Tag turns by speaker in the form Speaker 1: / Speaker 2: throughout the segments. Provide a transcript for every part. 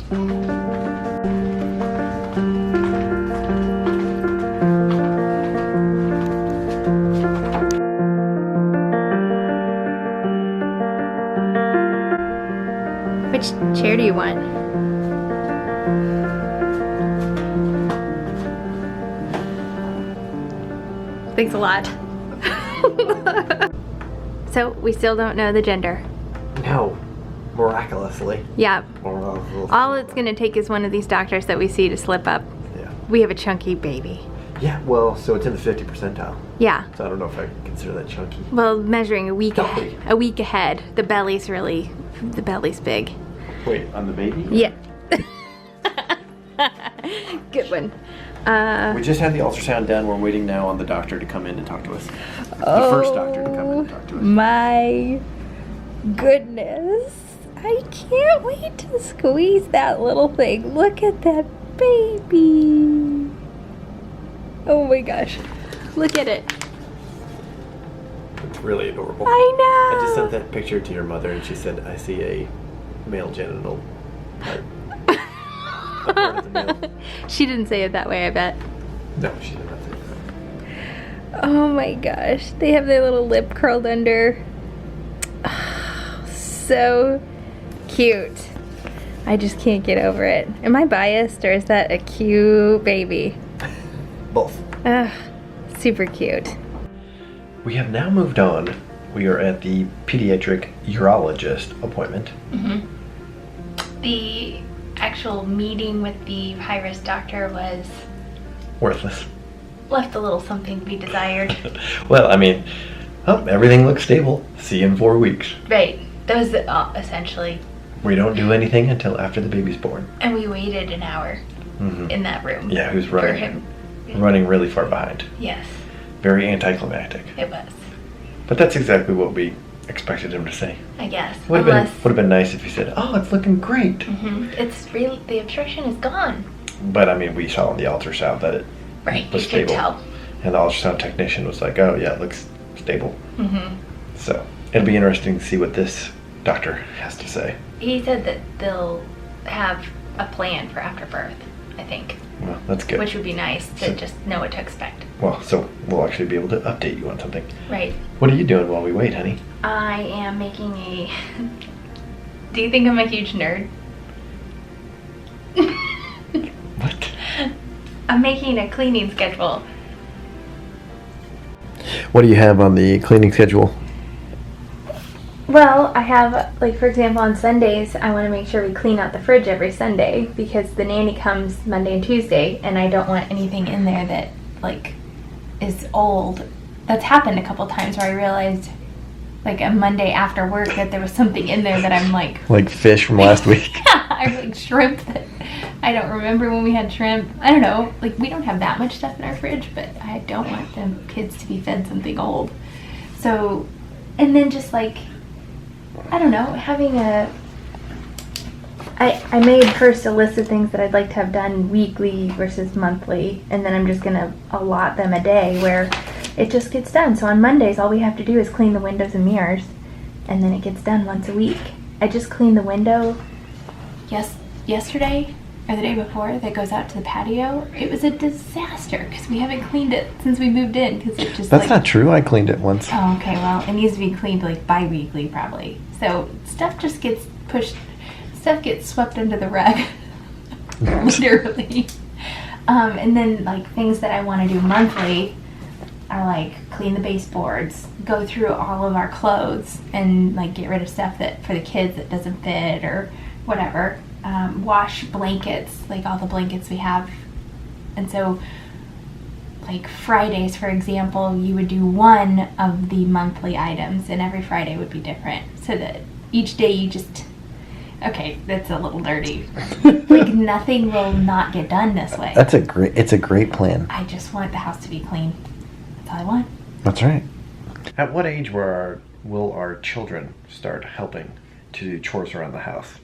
Speaker 1: Which chair do you want? Thanks a lot. So we still don't know the gender.
Speaker 2: No, miraculously.
Speaker 1: Yeah.
Speaker 2: Miraculously.
Speaker 1: All it's gonna take is one of these doctors that we see to slip up.
Speaker 2: Yeah.
Speaker 1: We have a chunky baby.
Speaker 2: Yeah, well, so it's in the 50 percentile.
Speaker 1: Yeah.
Speaker 2: So I don't know if I can consider that chunky.
Speaker 1: Well, measuring a week
Speaker 2: Healthy.
Speaker 1: ahead. The belly's big.
Speaker 2: Wait, on the baby?
Speaker 1: Yeah. Good one.
Speaker 2: We just had the ultrasound done. We're waiting now on the doctor to come in and talk to us. The first doctor to come in and talk to us.
Speaker 1: My goodness. I can't wait to squeeze that little thing. Look at that baby. Oh my gosh. Look at it.
Speaker 2: It's really adorable.
Speaker 1: I know.
Speaker 2: I just sent that picture to your mother and she said, I see a male genital part. A part of the male.
Speaker 1: She didn't say it that way, I bet.
Speaker 2: No, she did not say that.
Speaker 1: Oh my gosh. They have their little lip curled under. Oh, so cute. I just can't get over it. Am I biased or is that a cute baby?
Speaker 2: Both.
Speaker 1: Ugh, super cute.
Speaker 2: We have now moved on. We are at the pediatric urologist appointment.
Speaker 1: Mm-hmm. The actual meeting with the high-risk doctor was
Speaker 2: Worthless.
Speaker 1: left a little something to be desired.
Speaker 2: Well, I mean, everything looks stable. See you in 4 weeks.
Speaker 1: Right. That was essentially.
Speaker 2: We don't do anything until after the baby's born.
Speaker 1: And we waited an hour in that room.
Speaker 2: Yeah, he was
Speaker 1: for
Speaker 2: running.
Speaker 1: him.
Speaker 2: Running really far behind.
Speaker 1: Yes,
Speaker 2: Very anticlimactic.
Speaker 1: it was.
Speaker 2: But that's exactly what we expected him to say.
Speaker 1: I guess.
Speaker 2: Would have been nice if he said, "Oh, it's looking great."
Speaker 1: It's really, the obstruction is gone.
Speaker 2: But I mean, we saw on the ultrasound that it
Speaker 1: Right.
Speaker 2: was
Speaker 1: You could
Speaker 2: stable,
Speaker 1: tell.
Speaker 2: and the ultrasound technician was like, "Oh yeah, it looks stable." So it'll be interesting to see what this doctor has to say.
Speaker 1: He said that they'll have a plan for after birth, I think.
Speaker 2: Well, that's good.
Speaker 1: Which would be nice to just know what to expect.
Speaker 2: Well, so we'll actually be able to update you on something.
Speaker 1: Right.
Speaker 2: What are you doing while we wait, honey?
Speaker 1: I am making a... Do you think I'm a huge nerd?
Speaker 2: What?
Speaker 1: I'm making a cleaning schedule.
Speaker 2: What do you have on the cleaning schedule?
Speaker 1: Well, I have, like, for example, on Sundays, I want to make sure we clean out the fridge every Sunday because the nanny comes Monday and Tuesday, and I don't want anything in there that, like, is old. That's happened a couple times where I realized, like, a Monday after work that there was something in there that I'm like...
Speaker 2: Like fish from last week?
Speaker 1: Yeah, I like shrimp that I don't remember when we had shrimp. I don't know, like, we don't have that much stuff in our fridge, but I don't want the kids to be fed something old. So, and then just, like... I don't know, having a... I made first a list of things that I'd like to have done weekly versus monthly, and then I'm just going to allot them a day where it just gets done. So on Mondays, all we have to do is clean the windows and mirrors, and then it gets done once a week. I just cleaned the window yesterday, or the day before, that goes out to the patio. It was a disaster, because we haven't cleaned it since we moved in, because it just
Speaker 2: That's not true, I cleaned it once.
Speaker 1: Oh, okay, well, it needs to be cleaned like bi-weekly probably. So stuff just gets pushed, stuff gets swept under the rug, literally. And then like things that I want to do monthly are like clean the baseboards, go through all of our clothes and like get rid of stuff that for the kids that doesn't fit or whatever. Wash blankets, like all the blankets we have. And so like Fridays, for example, you would do one of the monthly items and every Friday would be different. So that each day you just, okay, that's a little dirty. Like nothing will not get done this way.
Speaker 2: It's a great plan.
Speaker 1: I just want the house to be clean. That's all I want.
Speaker 2: That's right. At what age will our children start helping to do chores around the house?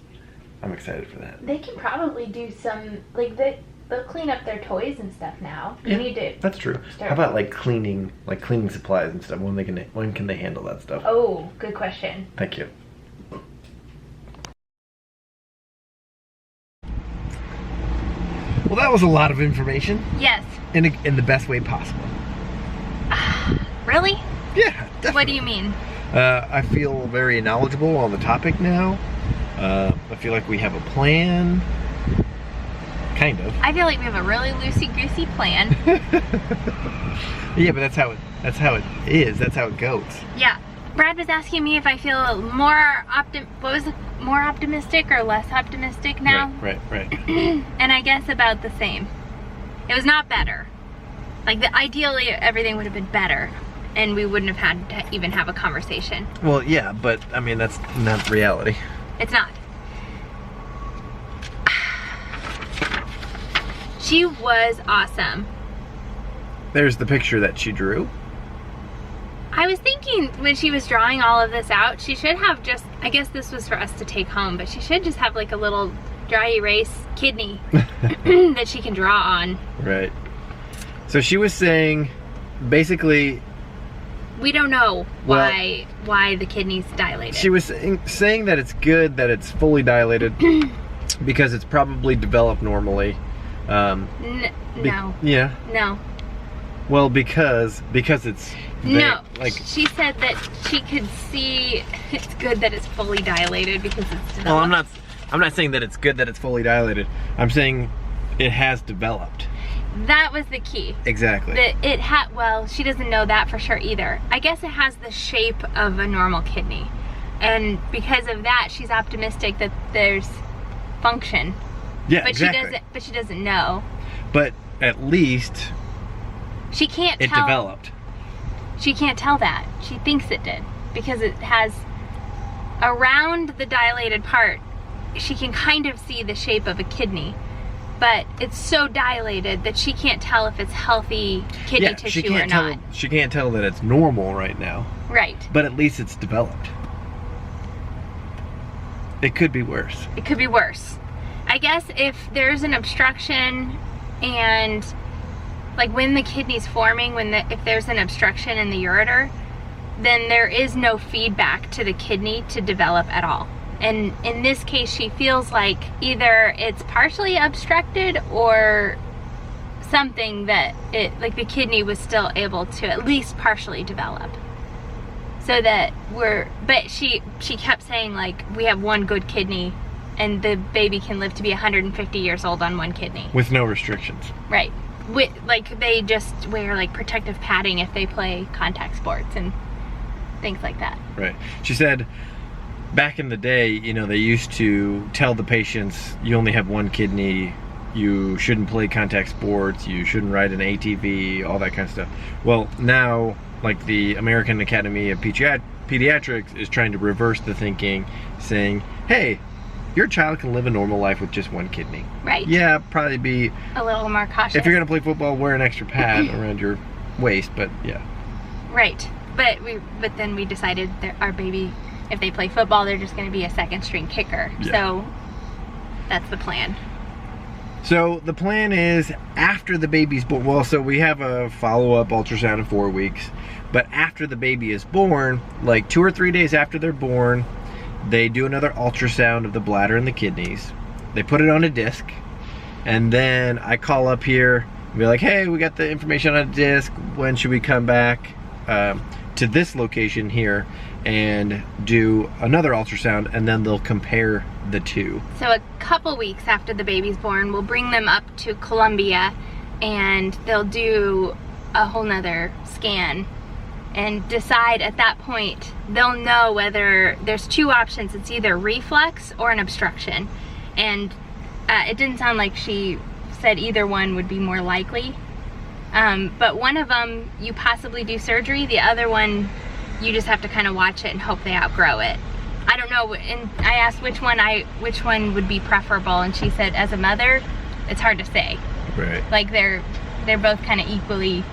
Speaker 2: I'm excited for that.
Speaker 1: They can probably do some, like they'll clean up their toys and stuff now.
Speaker 2: Yeah,
Speaker 1: need to
Speaker 2: that's true.
Speaker 1: start.
Speaker 2: How about like cleaning supplies and stuff? When can they handle that stuff?
Speaker 1: Oh, good question.
Speaker 2: Thank you. that was a lot of information.
Speaker 1: Yes.
Speaker 2: In the best way possible.
Speaker 1: Really?
Speaker 2: Yeah, definitely.
Speaker 1: What do you mean?
Speaker 2: I feel very knowledgeable on the topic now. I feel like we have a plan. Kind of.
Speaker 1: I feel like we have a really loosey-goosey plan.
Speaker 2: Yeah, but that's how it is. That's how it goes.
Speaker 1: Yeah. Brad was asking me if I feel more more optimistic or less optimistic now.
Speaker 2: Right.
Speaker 1: And I guess about the same. It was not better. Like, ideally everything would have been better and we wouldn't have had to even have a conversation.
Speaker 2: Well, yeah, but I mean, that's not reality.
Speaker 1: It's not. She was awesome.
Speaker 2: There's the picture that she drew.
Speaker 1: I was thinking when she was drawing all of this out, she should have just, I guess this was for us to take home, but she should just have like a little dry erase kidney that she can draw on.
Speaker 2: Right. So she was saying, basically,
Speaker 1: we don't know why the kidney's dilated.
Speaker 2: She was saying that it's good that it's fully dilated because it's probably developed normally.
Speaker 1: No.
Speaker 2: Yeah.
Speaker 1: No.
Speaker 2: Well, because it's
Speaker 1: no.
Speaker 2: Like,
Speaker 1: she said that she could see it's good that it's fully dilated because it's developed.
Speaker 2: Well, I'm not saying that it's good that it's fully dilated. I'm saying it has developed.
Speaker 1: That was the key.
Speaker 2: Exactly.
Speaker 1: That well, she doesn't know that for sure either. I guess it has the shape of a normal kidney. And because of that, she's optimistic that there's function.
Speaker 2: Yeah,
Speaker 1: but
Speaker 2: exactly.
Speaker 1: She doesn't know.
Speaker 2: But at least
Speaker 1: she can't tell.
Speaker 2: It developed.
Speaker 1: She can't tell that. She thinks it did because it has around the dilated part. She can kind of see the shape of a kidney, but it's so dilated that she can't tell if it's healthy kidney tissue or not.
Speaker 2: She can't tell that it's normal right now.
Speaker 1: Right.
Speaker 2: But at least it's developed. It could be worse.
Speaker 1: It could be worse. I guess if there's an obstruction and like when the kidney's forming, if there's an obstruction in the ureter, then there is no feedback to the kidney to develop at all. And in this case, she feels like either it's partially obstructed or something that like the kidney was still able to at least partially develop. So that but she kept saying like, we have one good kidney and the baby can live to be 150 years old on one kidney.
Speaker 2: With no restrictions.
Speaker 1: Right. Like they just wear like protective padding if they play contact sports and things like that.
Speaker 2: Right. She said back in the day, you know, they used to tell the patients, you only have one kidney, you shouldn't play contact sports, you shouldn't ride an ATV, all that kind of stuff. Well, now, like the American Academy of Pediatrics is trying to reverse the thinking, saying, hey, your child can live a normal life with just one kidney.
Speaker 1: Right.
Speaker 2: Yeah, probably be
Speaker 1: a little more cautious.
Speaker 2: If you're gonna play football, wear an extra pad around your waist, but yeah.
Speaker 1: Right. But then we decided that our baby, if they play football, they're just gonna be a second string kicker. Yeah. So that's the plan.
Speaker 2: So the plan is after the baby's born, well, so we have a follow-up ultrasound in 4 weeks, but after the baby is born, like 2 or 3 days after they're born, they do another ultrasound of the bladder and the kidneys. They put it on a disc, and then I call up here and be like, hey, we got the information on a disc. When should we come back to this location here and do another ultrasound, and then they'll compare the two.
Speaker 1: So a couple weeks after the baby's born, we'll bring them up to Columbia and they'll do a whole nother scan and decide at that point. They'll know whether there's two options. It's either reflux or an obstruction. And it didn't sound like she said either one would be more likely. But one of them, you possibly do surgery. The other one, you just have to kind of watch it and hope they outgrow it. I don't know, and I asked which one would be preferable, and she said as a mother, it's hard to say.
Speaker 2: Right.
Speaker 1: Like they're both kind of equally.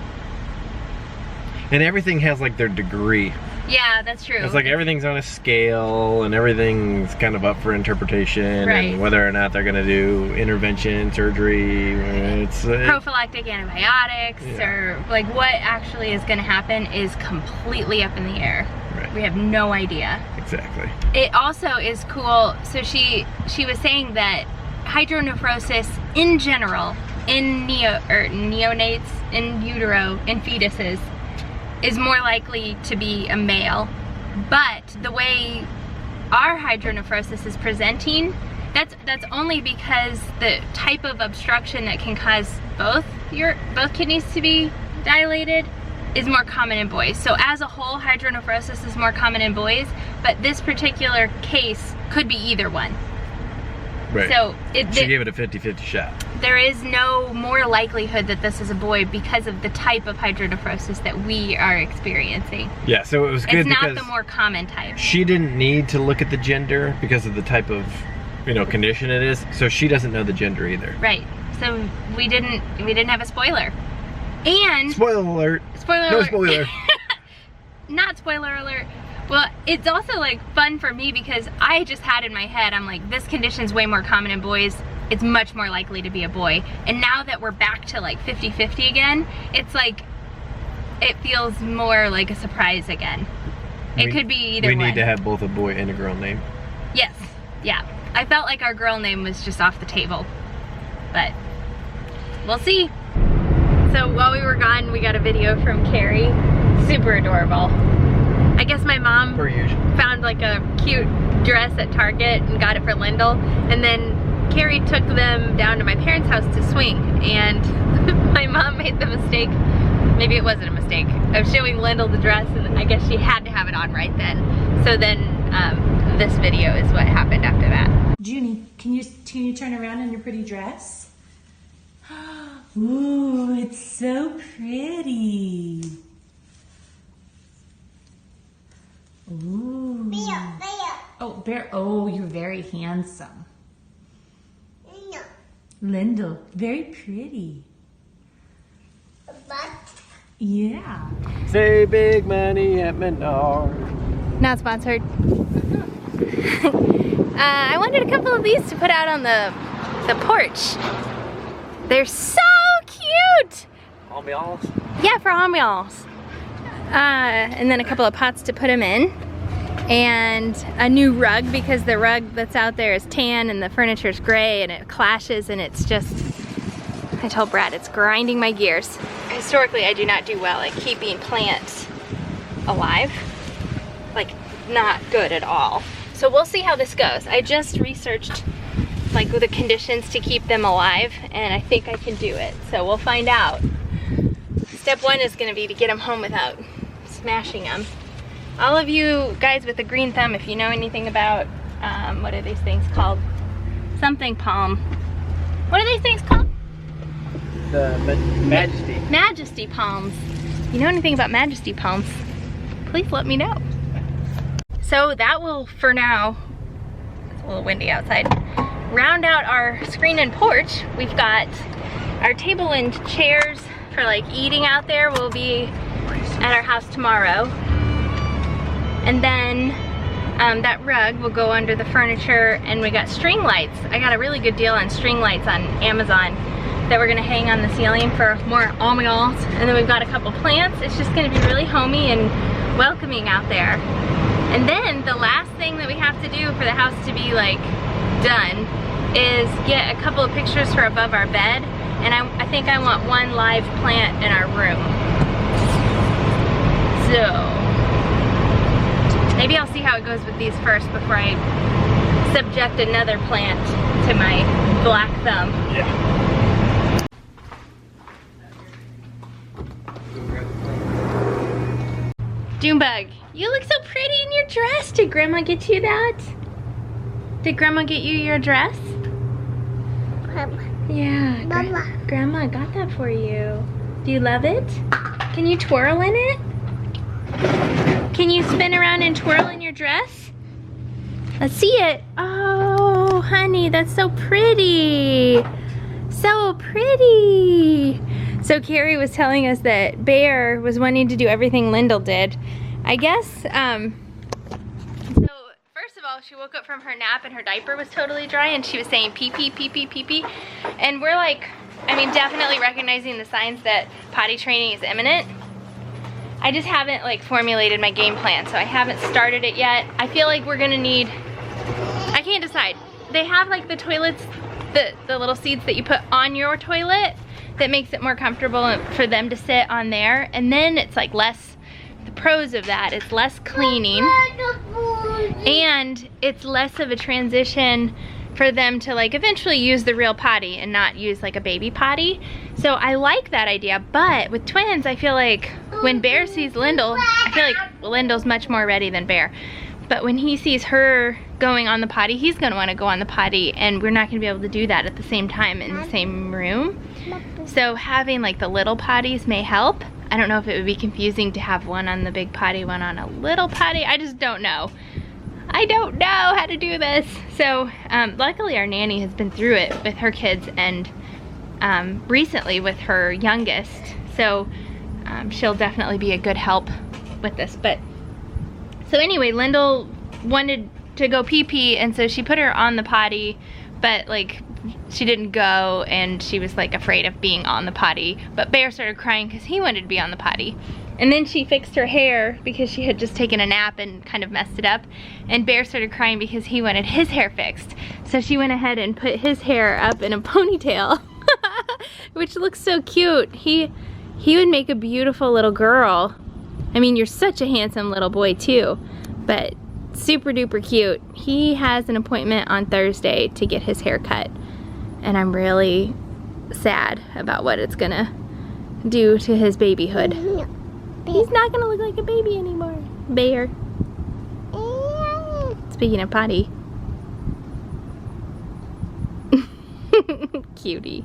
Speaker 2: And everything has like their degree.
Speaker 1: Yeah, that's true.
Speaker 2: It's like everything's on a scale and everything's kind of up for interpretation,
Speaker 1: right.
Speaker 2: And whether or not they're gonna do intervention, surgery, it's
Speaker 1: prophylactic antibiotics, yeah. Or like what actually is gonna happen is completely up in the air.
Speaker 2: Right.
Speaker 1: We have no idea.
Speaker 2: Exactly.
Speaker 1: It also is cool, so she was saying that hydronephrosis in general in neonates, in utero, in fetuses, is more likely to be a male. But the way our hydronephrosis is presenting, that's only because the type of obstruction that can cause both kidneys to be dilated is more common in boys. So as a whole, hydronephrosis is more common in boys, but this particular case could be either one.
Speaker 2: Right.
Speaker 1: So
Speaker 2: she gave it a 50-50 shot.
Speaker 1: There is no more likelihood that this is a boy because of the type of hydronephrosis that we are experiencing.
Speaker 2: Yeah, so it was good.
Speaker 1: It's not
Speaker 2: because
Speaker 1: the more common type.
Speaker 2: She didn't need to look at the gender because of the type of, you know, condition it is. So she doesn't know the gender either.
Speaker 1: Right. So we didn't have a spoiler. And
Speaker 2: spoiler alert.
Speaker 1: Spoiler
Speaker 2: no
Speaker 1: alert.
Speaker 2: spoiler.
Speaker 1: Not spoiler alert. Well, it's also like fun for me because I just had in my head, I'm like, this condition's way more common in boys. It's much more likely to be a boy. And now that we're back to like 50-50 again, it's like, it feels more like a surprise again. It could be either one.
Speaker 2: We need to have both a boy and a girl name.
Speaker 1: Yes, yeah. I felt like our girl name was just off the table, but we'll see. So while we were gone, we got a video from Carrie. Super adorable. I guess my mom found like a cute dress at Target and got it for Lyndle, and then Carrie took them down to my parents' house to swing, and my mom made the mistake, maybe it wasn't a mistake, of showing Lyndle the dress, and I guess she had to have it on right then. So then this video is what happened after that.
Speaker 3: Junie, can you turn around in your pretty dress? Ooh, it's so pretty. Ooh. Bear. Oh, Bear. Oh, you're very handsome. No. Lyndle, very pretty. But. Yeah.
Speaker 2: Say big money at Menard.
Speaker 1: Not sponsored. I wanted a couple of these to put out on the porch. They're so cute.
Speaker 2: Ambiance?
Speaker 1: Yeah, for ambiance. And then a couple of pots to put them in, and a new rug because the rug that's out there is tan and the furniture's gray and it clashes, and it's just, I told Brad, it's grinding my gears. Historically, I do not do well at keeping plants alive. Like, not good at all. So we'll see how this goes. I just researched like the conditions to keep them alive, and I think I can do it. So we'll find out. Step one is gonna be to get them home without smashing them. All of you guys with a green thumb, if you know anything about, what are these things called? Something palm. What are these things called?
Speaker 2: The Majesty.
Speaker 1: Majesty palms. If you know anything about Majesty palms, please let me know. So that will, for now, it's a little windy outside, round out our screen and porch. We've got our table and chairs for like eating out there will be at our house tomorrow. And then that rug will go under the furniture, and we got string lights. I got a really good deal on string lights on Amazon that we're gonna hang on the ceiling for more ambiance. And then we've got a couple plants. It's just gonna be really homey and welcoming out there. And then the last thing that we have to do for the house to be like done is get a couple of pictures for above our bed. And I think I want one live plant in our room. So maybe I'll see how it goes with these first before I subject another plant to my black thumb.
Speaker 2: Yeah.
Speaker 1: Junebug, you look so pretty in your dress. Did Grandma get you that? Did Grandma get you your dress?
Speaker 4: Grandma.
Speaker 1: Yeah, Grandma got that for you. Do you love it? Can you twirl in it? Can you spin around and twirl in your dress? Let's see it. Oh, honey, that's so pretty. So pretty. So Carrie was telling us that Bear was wanting to do everything Lyndle did. I guess, so first of all, she woke up from her nap and her diaper was totally dry, and she was saying pee pee, pee pee, pee pee. And we're like, I mean, definitely recognizing the signs that potty training is imminent. I just haven't like formulated my game plan, so I haven't started it yet. I feel like we're gonna need, I can't decide. they have like the toilets, the little seats that you put on your toilet that makes it more comfortable for them to sit on there. And then it's like less, the pros of that, it's less cleaning and it's less of a transition for them to like eventually use the real potty and not use like a baby potty. So I like that idea, but with twins, I feel like when Bear sees Lyndle, I feel like Lyndle's much more ready than Bear. But when he sees her going on the potty, he's gonna wanna go on the potty, and we're not gonna be able to do that at the same time in the same room. So having like the little potties may help. I don't know if it would be confusing to have one on the big potty, one on a little potty. I just don't know. I don't know how to do this. So luckily our nanny has been through it with her kids and recently with her youngest. So she'll definitely be a good help with this. But so anyway, Lyndle wanted to go pee-pee, and so she put her on the potty, but like she didn't go, and she was like afraid of being on the potty. But Bear started crying because he wanted to be on the potty. And then she fixed her hair because she had just taken a nap and kind of messed it up. And Bear started crying because he wanted his hair fixed. So she went ahead and put his hair up in a ponytail, which looks so cute. He would make a beautiful little girl. I mean, you're such a handsome little boy too, but super duper cute. He has an appointment on Thursday to get his hair cut, and I'm really sad about what it's gonna do to his babyhood. He's not gonna look like a baby anymore. Bear. Speaking of potty. Cutie.